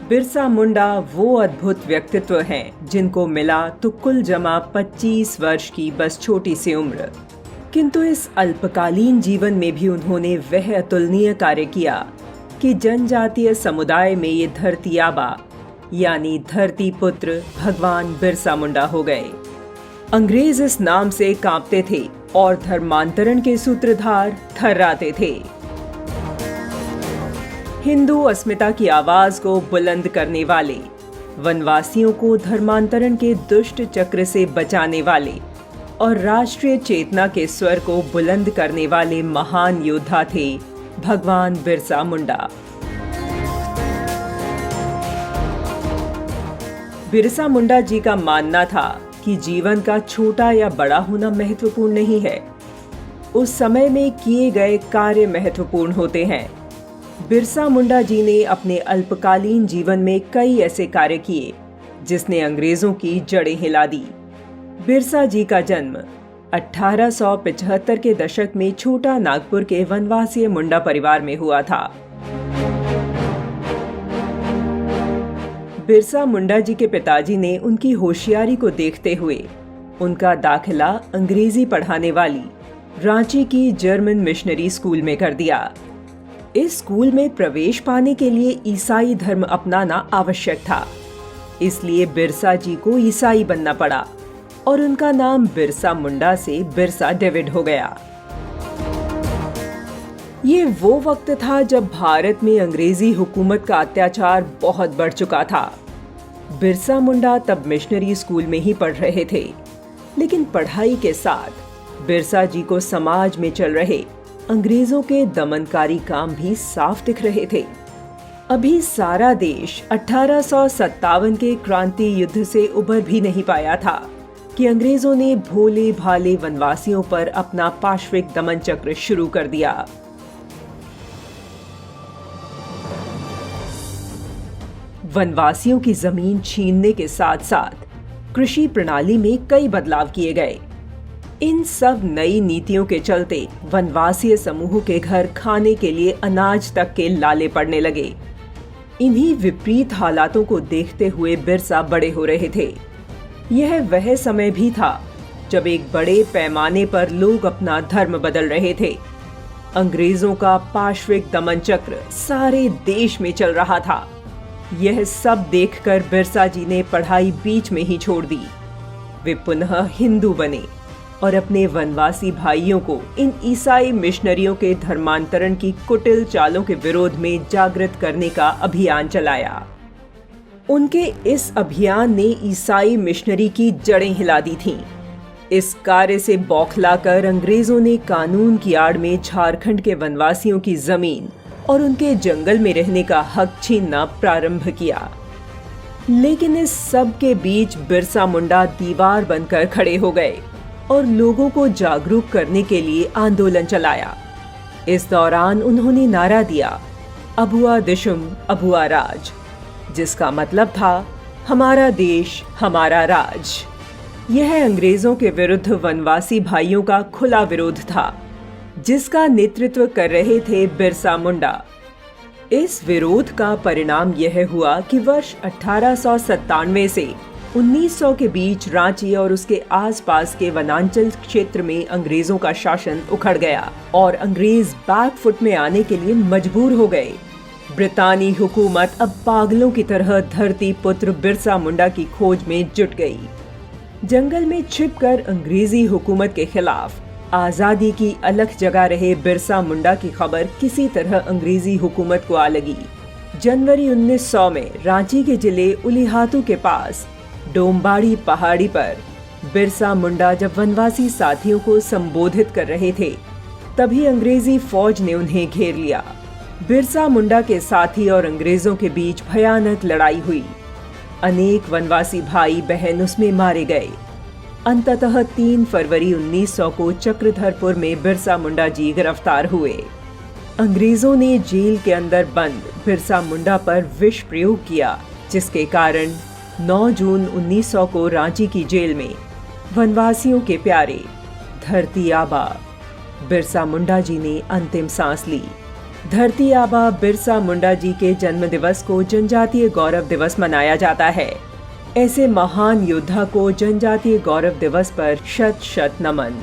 बिरसा मुंडा वो अद्भुत व्यक्तित्व हैं जिनको मिला तो कुल जमा 25 वर्ष की बस छोटी सी उम्र, किंतु इस अल्पकालीन जीवन में भी उन्होंने वह अतुलनीय कार्य किया कि जनजातीय समुदाय में ये धरती आबा यानी धरती पुत्र भगवान बिरसा मुंडा हो गए। अंग्रेज इस नाम से कांपते थे और धर्मांतरण के सूत्रधार थर्राते थे। हिंदू अस्मिता की आवाज को बुलंद करने वाले, वनवासियों को धर्मांतरण के दुष्ट चक्र से बचाने वाले और राष्ट्रीय चेतना के स्वर को बुलंद करने वाले महान योद्धा थे भगवान बिरसा मुंडा। बिरसा मुंडा जी का मानना था कि जीवन का छोटा या बड़ा होना महत्वपूर्ण नहीं है, उस समय में किए गए कार्य महत्वपूर्ण होते हैं। बिरसा मुंडा जी ने अपने अल्पकालीन जीवन में कई ऐसे कार्य किए जिसने अंग्रेजों की जड़ें हिला दी। बिरसा जी का जन्म 1875 के दशक में छोटा नागपुर के वनवासी मुंडा परिवार में हुआ था। बिरसा मुंडा जी के पिताजी ने उनकी होशियारी को देखते हुए उनका दाखिला अंग्रेजी पढ़ाने वाली रांची की जर्मन मिशनरी स्कूल में कर दिया। इस स्कूल में प्रवेश पाने के लिए ईसाई धर्म अपनाना आवश्यक था, इसलिए बिरसा जी को ईसाई बनना पड़ा और उनका नाम बिरसा मुंडा से बिरसा डेविड हो गया। ये वो वक्त था जब भारत में अंग्रेजी हुकूमत का अत्याचार बहुत बढ़ चुका था। बिरसा मुंडा तब मिशनरी स्कूल में ही पढ़ रहे थे, लेकिन पढ़ाई के साथ बिरसा जी को समाज में चल रहे अंग्रेजों के दमनकारी काम भी साफ दिख रहे थे। अभी सारा देश 1857 के क्रांति युद्ध से उबर भी नहीं पाया था कि अंग्रेजों ने भोले भाले वनवासियों पर अपना पाशविक दमन चक्र शुरू कर दिया। वनवासियों की जमीन छीनने के साथ साथ कृषि प्रणाली में कई बदलाव किए गए। इन सब नई नीतियों के चलते वनवासीय समूह के घर खाने के लिए अनाज तक के लाले पड़ने लगे। इन्हीं विपरीत हालातों को देखते हुए बिरसा बड़े हो रहे थे। यह वह समय भी था जब एक बड़े पैमाने पर लोग अपना धर्म बदल रहे थे। अंग्रेजों का पाशविक दमन चक्र सारे देश में चल रहा था। यह सब देखकर बिरसा जी ने पढ़ाई बीच में ही छोड़ दी। वे पुनः हिंदू बने और अपने वनवासी भाइयों को इन ईसाई मिशनरियों के धर्मांतरण की कुटिल चालों के विरोध में जागृत करने का अभियान चलाया। उनके इस अभियान ने ईसाई मिशनरी की जड़ें हिला दी थीं। इस कार्य से बौखलाकर अंग्रेजों ने कानून की आड़ में झारखंड के वनवासियों की जमीन और उनके जंगल में रहने का हक छीनना प्रारंभ किया। लेकिन इस सब के बीच बिरसा मुंडा दीवार बनकर खड़े हो गए और लोगों को जागरूक करने के लिए आंदोलन चलाया। इस दौरान उन्होंने नारा दिया, अबुआ दिशुम अबुआ राज, जिसका मतलब था हमारा देश हमारा राज। यह अंग्रेजों के विरुद्ध वनवासी भाइयों का खुला विरोध था, जिसका नेतृत्व कर रहे थे बिरसा मुंडा। इस विरोध का परिणाम यह हुआ कि वर्ष 1897 से 1900 के बीच रांची और उसके आसपास के वनांचल क्षेत्र में अंग्रेजों का शासन उखड़ गया और अंग्रेज बैकफुट में आने के लिए मजबूर हो गए। ब्रितानी हुकूमत अब पागलों की तरह धरती पुत्र बिरसा मुंडा की खोज में जुट गई। जंगल में छिपकर अंग्रेजी हुकूमत के खिलाफ आजादी की अलख जगा रहे बिरसा मुंडा की खबर किसी तरह अंग्रेजी हुकूमत को आ लगी। जनवरी 1900 में रांची के जिले उलिहातू के पास डोमबाड़ी पहाड़ी पर बिरसा मुंडा जब वनवासी साथियों को संबोधित कर रहे थे, तभी अंग्रेजी फौज ने उन्हें घेर लिया। बिरसा मुंडा के साथी और अंग्रेजों के बीच भयानक लड़ाई हुई। अनेक वनवासी भाई बहन उसमें मारे गए। अंततः 3 फरवरी 1900 को चक्रधरपुर में बिरसा मुंडा जी गिरफ्तार हुए। अंग्रेजों ने जेल के अंदर बंद बिरसा मुंडा पर विष प्रयोग किया, जिसके कारण 9 जून 1900 को रांची की जेल में वनवासियों के प्यारे धरती आबा बिरसा मुंडा जी ने अंतिम सांस ली। धरती आबा बिरसा मुंडा जी के जन्म दिवस को जनजातीय गौरव दिवस मनाया जाता है। ऐसे महान योद्धा को जनजातीय गौरव दिवस पर शत शत नमन।